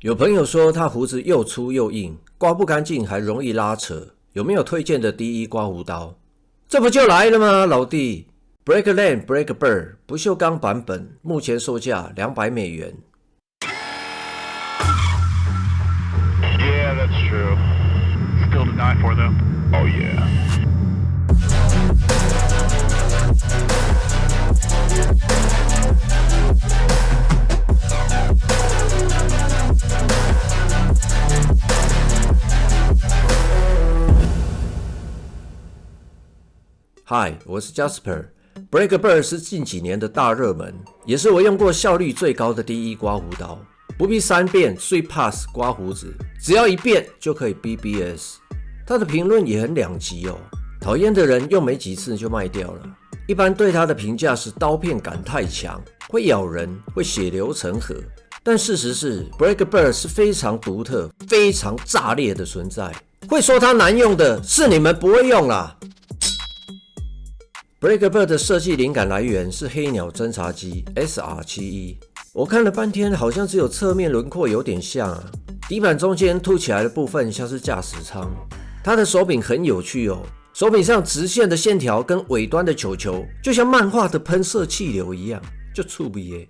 有朋友說他鬍子又粗又硬，刮不乾淨還容易拉扯，有沒有推薦的第一刮鬍刀？這不就來了嗎，老弟 ！Breakland Breakbird 不鏽鋼版本，目前售價$200。Yeah, that's true. Still to die for, though. Oh, yeah. Hi， 我是 Jasper。Breakbird 是近幾年的大熱門，也是我用過效率最高的第一刮鬍刀。不必3遍 Sweet Pass 刮鬍子，只要1遍就可以 BBS。他的評論也很兩極哦，討厭的人用沒幾次就賣掉了。一般對他的評價是刀片感太強，會咬人，會血流成河。但事實是 Breakbird 是非常獨特、非常炸裂的存在。會說它難用的是你們不會用啦。Breakbird 的設計靈感來源是黑鳥偵察機 SR-71， 我看了半天，好像只有側面輪廓有點像啊，底板中間凸起來的部分像是駕駛艙。它的手柄很有趣哦，手柄上直線的線條跟尾端的球球，就像漫畫的噴射氣流一樣，就趣味耶。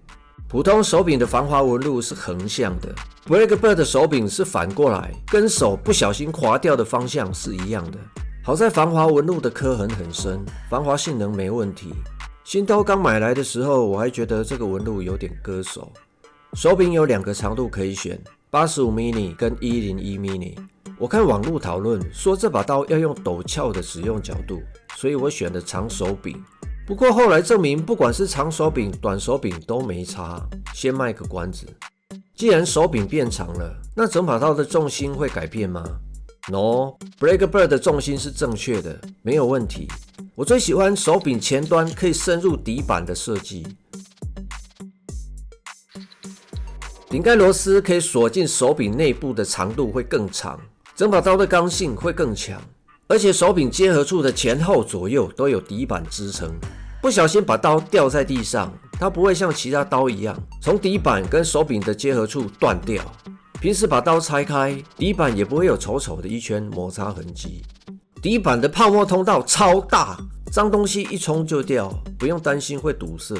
普通手柄的防滑紋路是橫向的 ，Breakbird 的手柄是反過來，跟手不小心滑掉的方向是一樣的。好在防滑紋路的刻痕很深，防滑性能沒問題。新刀剛買來的時候，我還覺得這個紋路有點割手。手柄有2個長度可以選，85mm 跟101mm。我看網絡討論說這把刀要用陡峭的使用角度，所以我選了長手柄。不過後來證明，不管是長手柄、短手柄都沒差。先賣個關子。既然手柄變長了，那整把刀的重心會改變嗎？No， Breakbird 的重心是正確的，沒有問題。我最喜歡手柄前端可以深入底板的設計，頂蓋螺絲可以鎖進手柄內部的長度會更長，整把刀的剛性會更強，而且手柄接合處的前後左右都有底板支撐，不小心把刀掉在地上，它不會像其他刀一樣從底板跟手柄的接合處斷掉。平時把刀拆開，底板也不會有醜醜的一圈摩擦痕跡。底板的泡沫通道超大，髒東西一衝就掉，不用擔心會堵塞。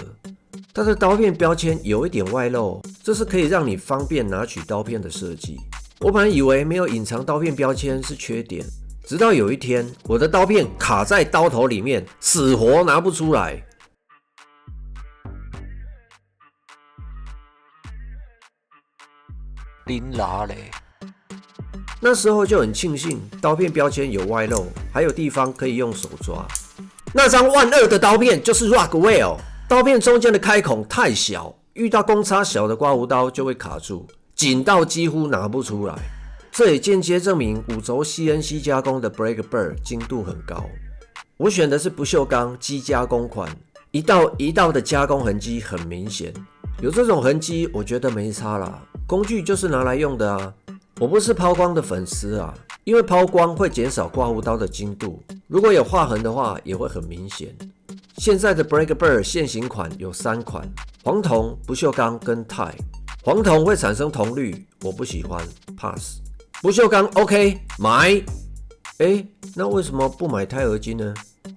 它的刀片標籤有一點外露，這是可以讓你方便拿取刀片的設計。我本來以為沒有隱藏刀片標籤是缺點，直到有一天，我的刀片卡在刀頭裡面，死活拿不出來。那時候就很慶幸刀片標籤有外露，還有地方可以用手抓。那張12000的刀片就是 Rockwell， 刀片中間的開孔太小，遇到公差小的刮鬍刀就會卡住，緊到幾乎拿不出來。這也間接證明5軸 CNC 加工的 Breakbird 精度很高。我選的是不鏽鋼機加工款，一道一道的加工痕跡很明顯，有這種痕跡我覺得沒差啦，工具就是拿來用的啊。我不是拋光的粉絲啊，因為拋光會減少刮鬍刀的精度，如果有劃痕的話也會很明顯。現在的 Breakbird 現行款有3款，黃銅、不鏽鋼跟鈦。黃銅會產生銅綠，我不喜歡 ，pass。不鏽鋼 OK， 買。那為什麼不買鈦合金呢？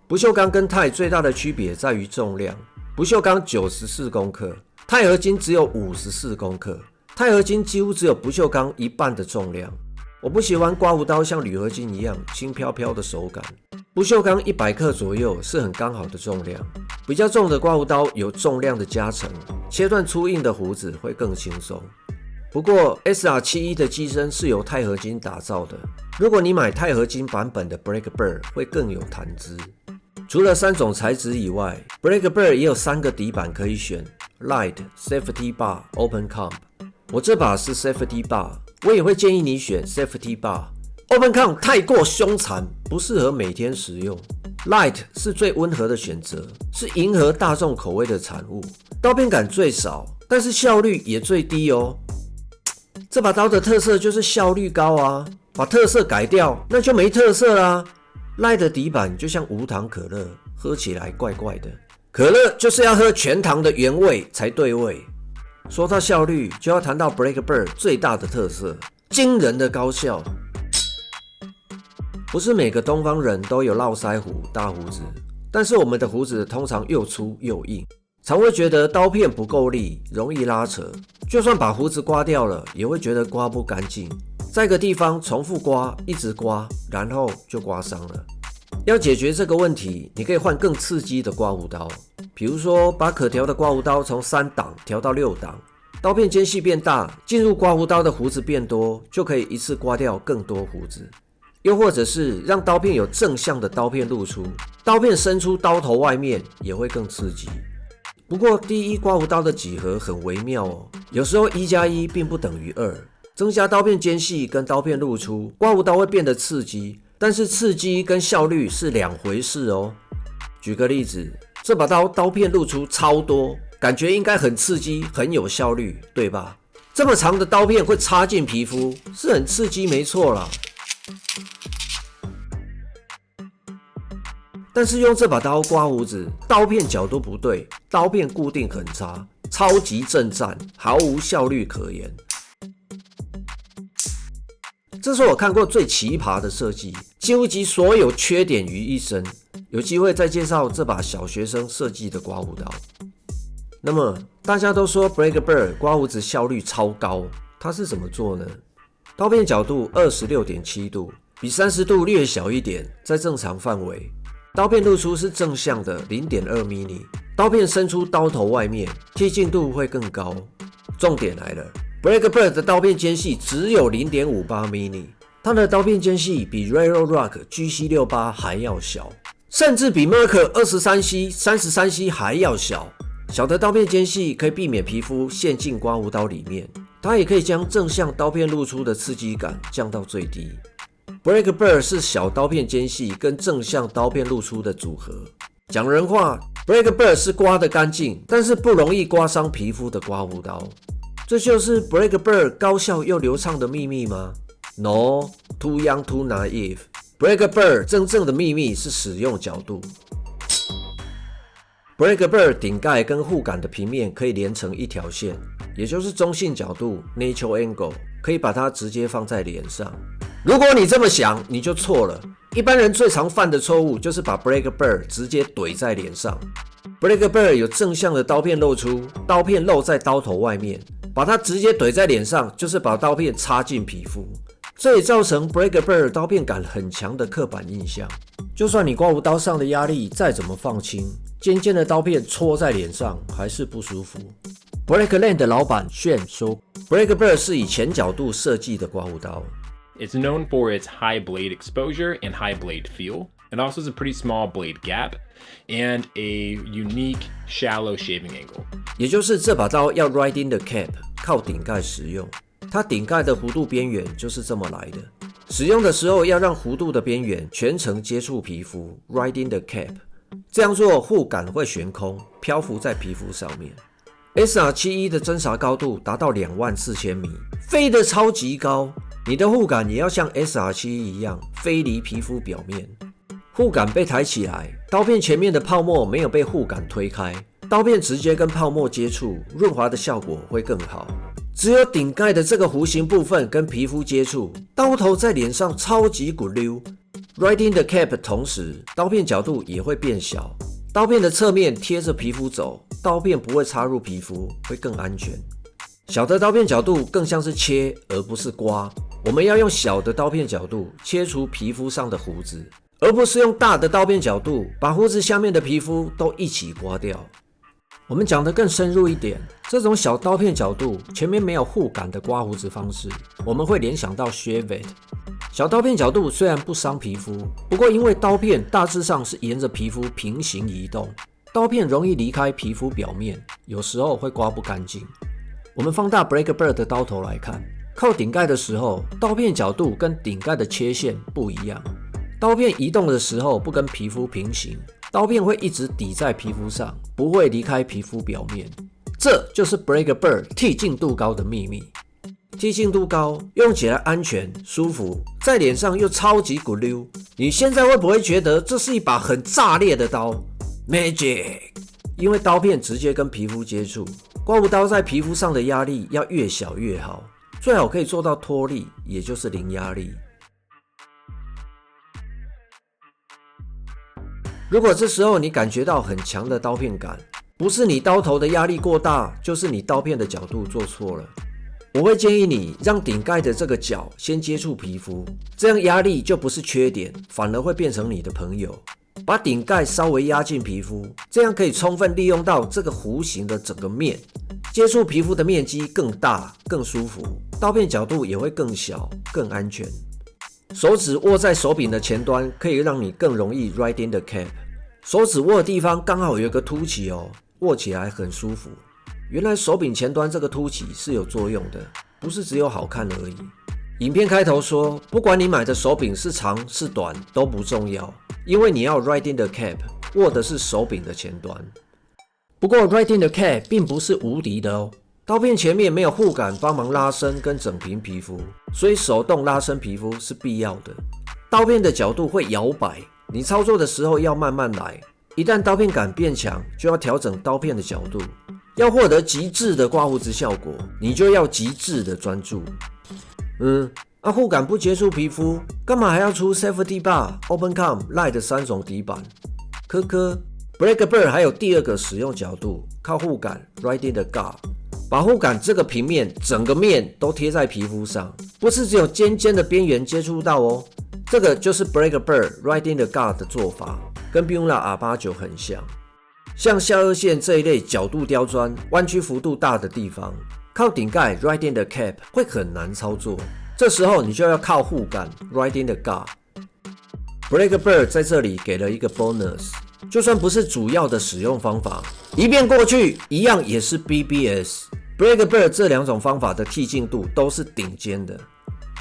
不鏽鋼跟鈦最大的區別在於重量，不鏽鋼94公克，鈦合金只有54公克。鈦合金幾乎只有不鏽鋼一半的重量。我不喜歡刮鬍刀像鋁合金一樣輕飄飄的手感。不鏽鋼100克左右是很剛好的重量。比較重的刮鬍刀有重量的加成，切斷粗硬的鬍子會更輕鬆。不過 SR-71 的機身是由鈦合金打造的，如果你買鈦合金版本的 Breakbird 會更有彈姿。除了3種材質以外， Breakbird 也有3個底板可以選 Light、Safety Bar、Open Comp。我這把是 Safety Bar， 我也會建議你選 Safety Bar。Open Comp 太過兇殘，不適合每天使用。Light 是最溫和的選擇，是迎合大眾口味的產物，刀片感最少，但是效率也最低哦。這把刀的特色就是效率高啊，把特色改掉，那就沒特色啦。Light 的底板就像無糖可樂，喝起來怪怪的。可樂就是要喝全糖的原味才對味。說到效率，就要談到 BlackBird 最大的特色——驚人的高效。不是每個東方人都有絡腮鬍、大鬍子，但是我們的鬍子通常又粗又硬，常會覺得刀片不夠力，容易拉扯。就算把鬍子刮掉了，也會覺得刮不乾淨。在一個地方重複刮，一直刮，然後就刮傷了。要解決這個問題，你可以換更刺激的刮鬍刀，比如說把可調的刮鬍刀從3檔調到6檔，刀片間隙變大，進入刮鬍刀的鬍子變多，就可以一次刮掉更多鬍子。又或者是讓刀片有正向的刀片露出，刀片伸出刀頭外面也會更刺激。不過第一刮鬍刀的幾何很微妙哦，有時候1+1並不等於2，增加刀片間隙跟刀片露出，刮鬍刀會變得刺激，但是刺激跟效率是兩回事哦。舉個例子，這把刀片露出超多，感覺應該很刺激，很有效率，對吧？這麼長的刀片會插進皮膚，是很刺激沒錯啦。但是用這把刀刮鬍子，刀片角度不對，刀片固定很差，超級震顫，毫無效率可言。這是我看過最奇葩的設計，幾乎集所有缺點於一身。有機會再介紹這把小學生設計的刮鬍刀。那麼大家都說 BlackBird 刮鬍子效率超高，它是怎麼做呢？刀片角度 26.7 度，比30度略小一點，在正常範圍。刀片露出是正向的 0.2 mm， 刀片伸出刀頭外面，貼近度會更高。重點來了， BlackBird 的刀片間隙只有 0.58 mm， 它的刀片間隙比 Railroad Rock GC68 還要小，甚至比 Merkur 23C、33C 還要小。小的刀片間隙可以避免皮膚陷進刮鬍刀裡面，它也可以將正向刀片露出的刺激感降到最低。BlackBird 是小刀片間隙跟正向刀片露出的組合。講人話 ，BlackBird 是刮得乾淨，但是不容易刮傷皮膚的刮鬍刀。這就是 BlackBird 高效又流暢的秘密嗎 ？No, too young, too naive. BlackBird 真正的秘密是使用角度。BlackBird 頂蓋跟護桿的平面可以連成一條線，也就是中性角度 （natural angle）， 可以把它直接放在臉上。如果你這麼想，你就錯了。一般人最常犯的錯誤就是把 BlackBird 直接懟在臉上。BlackBird 有正向的刀片露出，刀片露在刀頭外面，把它直接懟在臉上，就是把刀片插進皮膚。這也造成 BlackBird 刀片感很強的刻板印象。就算你刮鬍刀上的壓力再怎麼放輕，尖尖的刀片戳在臉上還是不舒服。Blackland 的老闆炫說 ，BlackBird 是以前角度設計的刮鬍刀。It's known for its high blade exposure and high blade feel. It also has a pretty small blade gap and a unique shallow shaving angle. 也就是這把刀要 riding the cap， 靠頂蓋使用。它頂蓋的弧度邊緣就是這麼來的。使用的時候要讓弧度的邊緣全程接觸皮膚 ，riding the cap。這樣做護桿會懸空，漂浮在皮膚上面。SR71 的偵察高度達到24000米，飛得超級高。你的護桿也要像 SR71 一樣飛離皮膚表面，護桿被抬起來，刀片前面的泡沫沒有被護桿推開，刀片直接跟泡沫接觸，潤滑的效果會更好。只有頂蓋的這個弧形部分跟皮膚接觸，刀頭在臉上超級滾溜。Riding the cap 同時，刀片角度也會變小，刀片的側面貼着皮膚走，刀片不會插入皮膚，會更安全。小的刀片角度更像是切，而不是刮。我們要用小的刀片角度切除皮膚上的鬍子，而不是用大的刀片角度把鬍子下面的皮膚都一起刮掉。我們講得更深入一點，這種小刀片角度前面沒有護桿的刮鬍子方式，我們會聯想到 shave it。小刀片角度雖然不傷皮膚，不過因為刀片大致上是沿着皮膚平行移動，刀片容易離開皮膚表面，有時候會刮不乾淨。我們放大 BlackBird 的刀頭來看，靠頂蓋的時候，刀片角度跟頂蓋的切線不一樣。刀片移動的時候不跟皮膚平行，刀片會一直抵在皮膚上，不會離開皮膚表面。這就是 BlackBird 剔淨度高的秘密。剔淨度高，用起來安全舒服，在臉上又超級骨溜。你現在會不會覺得這是一把很炸裂的刀 ？Magic！ 因為刀片直接跟皮膚接觸，刮鬍刀在皮膚上的壓力要越小越好，最好可以做到脫力，也就是零壓力。如果這時候你感覺到很強的刀片感，不是你刀頭的壓力過大，就是你刀片的角度做錯了。我會建議你讓頂蓋的這個角先接觸皮膚，這樣壓力就不是缺點，反而會變成你的朋友。把頂蓋稍微壓進皮膚，這樣可以充分利用到這個弧形的整個面，接觸皮膚的面積更大、更舒服，刀片角度也會更小、更安全。手指握在手柄的前端，可以讓你更容易 right in the cap。手指握的地方剛好有一個凸起哦，握起來很舒服。原來手柄前端這個凸起是有作用的，不是只有好看而已。影片開頭說，不管你買的手柄是長是短都不重要，因為你要 right in the cap， 握的是手柄的前端。不過 right in the cap 並不是無敵的哦，刀片前面沒有護桿幫忙拉伸跟整平皮膚，所以手動拉伸皮膚是必要的。刀片的角度會搖擺，你操作的時候要慢慢來，一旦刀片感變強，就要調整刀片的角度。要獲得極致的刮鬍子效果，你就要極致的專注。護桿不接觸皮膚，幹嘛還要出 Safety Bar、Open Cam、Light 3種底板？Breaker Bird 還有第二個使用角度，靠護桿 Right in the gut， 把護桿這個平面整個面都貼在皮膚上，不是只有尖尖的邊緣接觸到哦。這個就是 Breaker Bird Right in the gut 的做法，跟 Buna R89 很像。像下顎線這一類角度刁鑽、彎曲幅度大的地方，靠頂蓋 right in the cap 會很難操作。這時候你就要靠護桿 right in the gut。Breaker Bird 在這裡給了一個 bonus， 就算不是主要的使用方法，一遍過去一樣也是 BBS。Breaker Bird 這兩種方法的剔淨度都是頂尖的。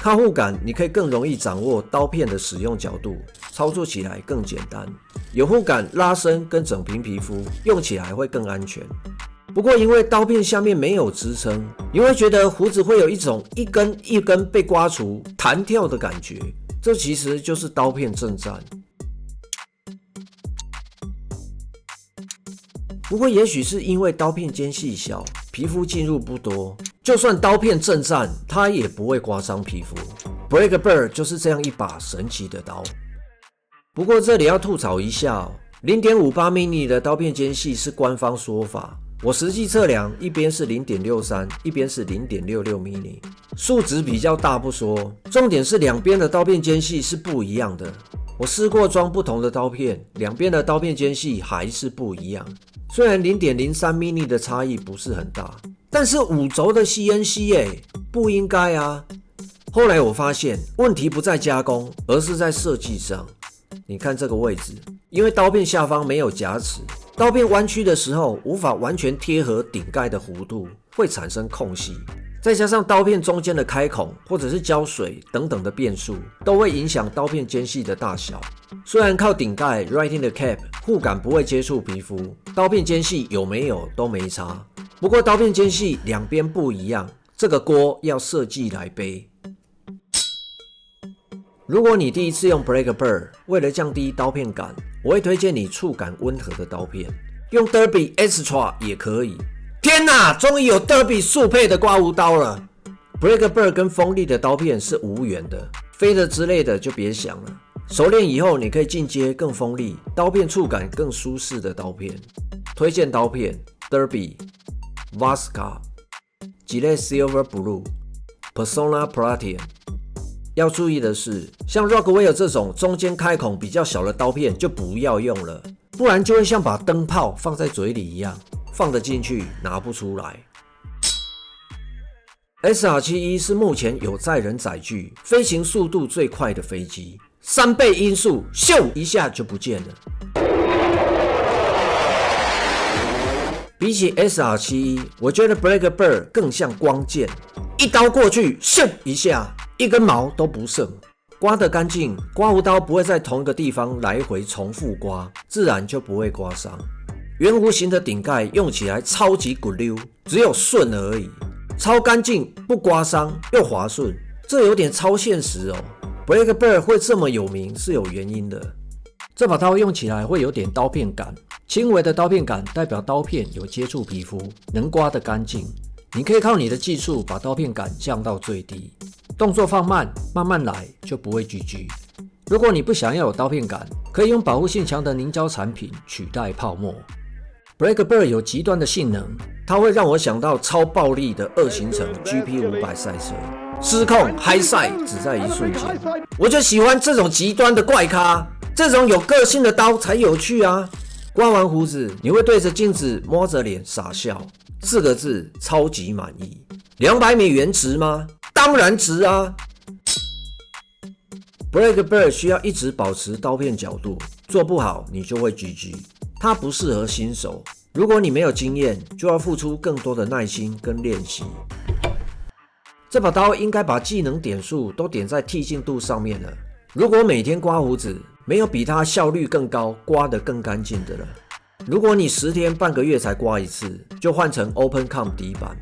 靠護桿，你可以更容易掌握刀片的使用角度，操作起來更簡單。有護桿拉伸跟整平皮膚，用起來會更安全。不過因為刀片下面沒有支撐，你會覺得鬍子會有一種一根一根被刮除、彈跳的感覺，這其實就是刀片震顫。不過也許是因為刀片間隙小，皮膚進入不多，就算刀片震顫，它也不會刮傷皮膚。Breaker Bird 就是這樣一把神奇的刀。不過這裡要吐槽一下哦， 0.58 mm 的刀片間隙是官方說法，我實際測量一邊是 0.63， 一邊是 0.66 mm， 數值比較大不說，重點是兩邊的刀片間隙是不一樣的。我試過裝不同的刀片，兩邊的刀片間隙還是不一樣。雖然 0.03 mm 的差異不是很大，但是5軸的 CNC 不應該啊。後來我發現問題不在加工，而是在設計上。你看這個位置，因為刀片下方沒有夾齒，刀片彎曲的時候無法完全貼合頂蓋的弧度，會產生空隙。再加上刀片中間的開孔或者是膠水等等的變數，都會影響刀片間隙的大小。雖然靠頂蓋 right in the cap 護桿不會接觸皮膚，刀片間隙有沒有都沒差。不過刀片間隙兩邊不一樣，這個鍋要設計來背。如果你第一次用 Breaker Bird， 為了降低刀片感，我會推薦你觸感溫和的刀片，用 Derby Extra 也可以。天哪，終於有 Derby 速配的刮鬍刀了。Breaker Bird 跟鋒利的刀片是無緣的，飛的之類的就別想了。熟練以後，你可以進階更鋒利、刀片觸感更舒適的刀片。推薦刀片 Derby、Vasca、Gillette Silver Blue、Personna Platinum。要注意的是，像 Rockwell 這種中間開孔比較小的刀片就不要用了，不然就會像把燈泡放在嘴裡一樣，放得進去拿不出來。SR-71 是目前有載人載具、飛行速度最快的飛機，3倍音速，咻一下就不見了。比起 SR-71， 我覺得 Breaker Bird 更像光劍，一刀過去，咻一下，一根毛都不剩。刮得乾淨，刮鬍刀不會在同一個地方來回重複刮，自然就不會刮傷。圓弧形的頂蓋用起來超級骨溜，只有順而已，超乾淨，不刮傷又滑順，這有點超現實哦。Breaker Bird 會這麼有名是有原因的，這把刀用起來會有點刀片感，輕微的刀片感代表刀片有接觸皮膚，能刮得乾淨。你可以靠你的技術把刀片感降到最低，動作放慢，慢慢來就不會 GG。如果你不想要有刀片感，可以用保護性強的凝膠產品取代泡沫。Breakbird 有極端的性能，它會讓我想到超暴力的2行程 GP500 賽車，失控嗨賽只在一瞬間。我就喜歡這種極端的怪咖，這種有個性的刀才有趣啊！刮完鬍子，你會對着鏡子摸着臉傻笑，4個字：超級滿意。200美元值嗎？當然值啊！Breakbird 需要一直保持刀片角度，做不好你就會 GG。它不適合新手，如果你沒有經驗，就要付出更多的耐心跟練習。這把刀應該把技能點數都點在剔淨度上面了。如果每天刮鬍子，沒有比它效率更高、刮得更乾淨的了。如果你10天半個月才刮一次，就換成 Open Comp 底板。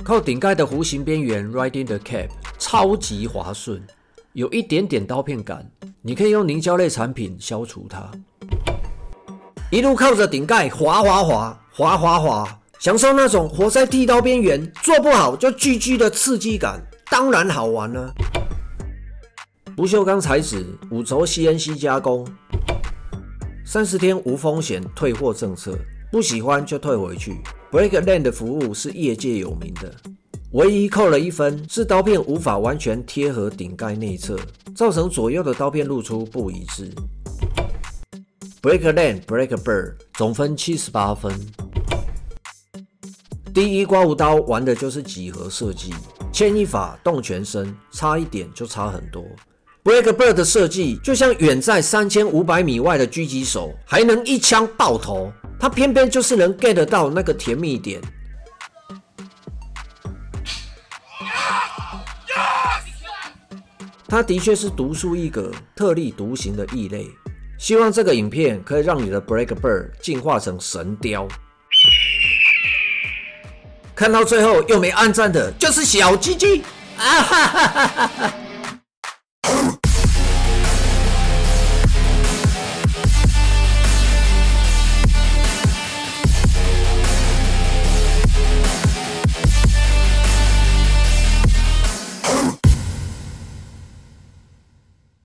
靠頂蓋的弧形邊緣 Riding the Cap 超級滑順，有一點點刀片感，你可以用凝膠類產品消除它。一路靠着頂蓋滑滑滑滑滑滑，享受那種活在剃刀邊緣，做不好就 GG 的刺激感，當然好玩了。不鏽鋼材質，5軸 CNC 加工，30天無風險退貨政策，不喜歡就退回去。Breakland 的服務是業界有名的，唯一扣了1分是刀片無法完全貼合頂蓋內側，造成左右的刀片露出不一致。Breakland Breakbird 總分78分。第一刮鬍刀玩的就是幾何設計，牽一髮動全身，差一點就差很多。Breakbird 的設計就像遠在3500米外的狙擊手，還能一槍爆頭，他偏偏就是能 get 到那個甜蜜點。他的確是獨樹一格、特立獨行的異類。希望這個影片可以讓你的 Breakbird 進化成神雕。看到最後又沒按讚的，就是小雞雞啊哈哈哈哈哈！